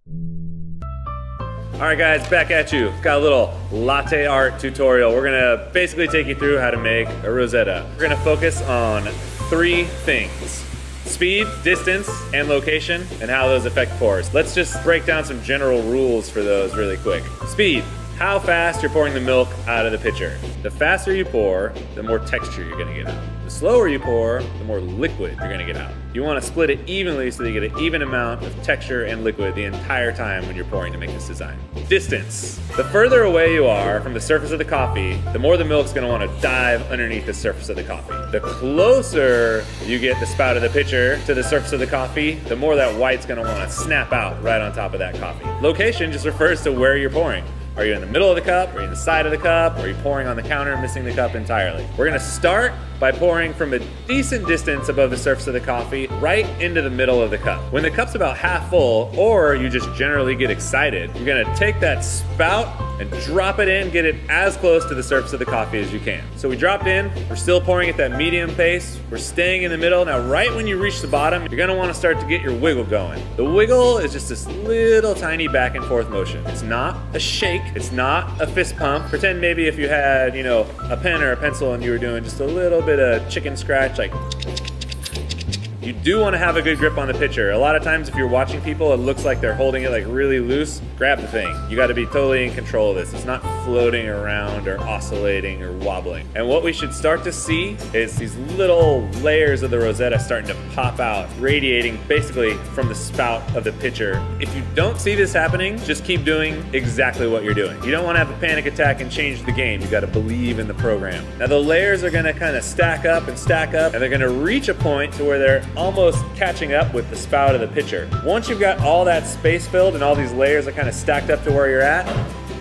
All right guys, back at you. Got a little latte art tutorial. We're gonna basically take you through how to make a rosetta. We're gonna focus on 3 things: speed, distance, and location, and how those affect pours. Let's just break down some general rules for those really quick. Speed. How fast you're pouring the milk out of the pitcher. The faster you pour, the more texture you're gonna get out. The slower you pour, the more liquid you're gonna get out. You wanna split it evenly so that you get an even amount of texture and liquid the entire time when you're pouring to make this design. Distance. The further away you are from the surface of the coffee, the more the milk's gonna wanna dive underneath the surface of the coffee. The closer you get the spout of the pitcher to the surface of the coffee, the more that white's gonna wanna snap out right on top of that coffee. Location just refers to where you're pouring. Are you in the middle of the cup? Are you in the side of the cup? Are you pouring on the counter, missing the cup entirely? We're gonna start by pouring from a decent distance above the surface of the coffee right into the middle of the cup. When the cup's about half full, or you just generally get excited, you're gonna take that spout and drop it in, get it as close to the surface of the coffee as you can. So we dropped in, we're still pouring at that medium pace, we're staying in the middle. Now right when you reach the bottom, you're gonna wanna start to get your wiggle going. The wiggle is just this little tiny back and forth motion. It's not a shake, it's not a fist pump. Pretend maybe if you had, you know, a pen or a pencil and you were doing just a little bit of chicken scratch, like. You do want to have a good grip on the pitcher. A lot of times if you're watching people, it looks like they're holding it like really loose. Grab the thing. You got to be totally in control of this. It's not floating around or oscillating or wobbling. And what we should start to see is these little layers of the rosetta starting to pop out, radiating basically from the spout of the pitcher. If you don't see this happening, just keep doing exactly what you're doing. You don't want to have a panic attack and change the game. You got to believe in the program. Now the layers are going to kind of stack up, and they're going to reach a point to where they're almost catching up with the spout of the pitcher. Once you've got all that space filled and all these layers are kind of stacked up to where you're at,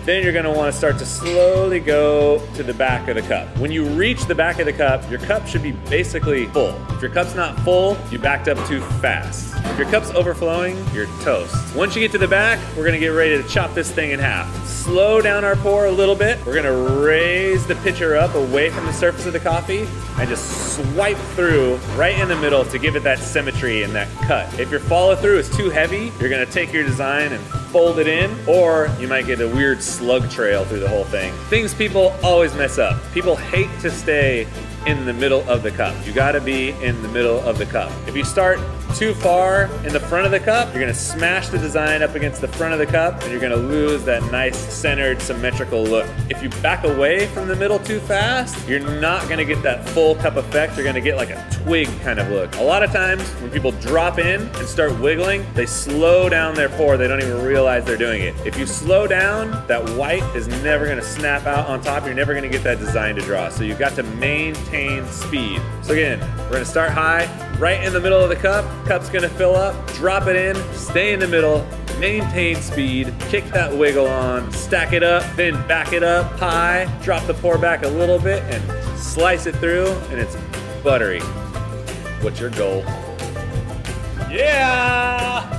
then you're gonna wanna start to slowly go to the back of the cup. When you reach the back of the cup, your cup should be basically full. If your cup's not full, you backed up too fast. If your cup's overflowing, you're toast. Once you get to the back, we're gonna get ready to chop this thing in half. Slow down our pour a little bit. We're gonna raise the pitcher up away from the surface of the coffee and just swipe through right in the middle to give it that symmetry and that cut. If your follow through is too heavy, you're gonna take your design and fold it in, or you might get a weird slug trail through the whole thing. Things people always mess up. People hate to stay in the middle of the cup. You gotta be in the middle of the cup. If you start too far in the front of the cup, you're gonna smash the design up against the front of the cup and you're gonna lose that nice centered symmetrical look. If you back away from the middle too fast, you're not gonna get that full cup effect. You're gonna get like a twig kind of look. A lot of times when people drop in and start wiggling, they slow down their pour. They don't even realize they're doing it. If you slow down, that white is never gonna snap out on top. You're never gonna get that design to draw. So you've got to maintain speed. So again, we're gonna start high, right in the middle of the cup. Cup's gonna fill up, drop it in, stay in the middle, maintain speed, kick that wiggle on, stack it up, then back it up high, drop the pour back a little bit and slice it through, and it's buttery. What's your goal? Yeah!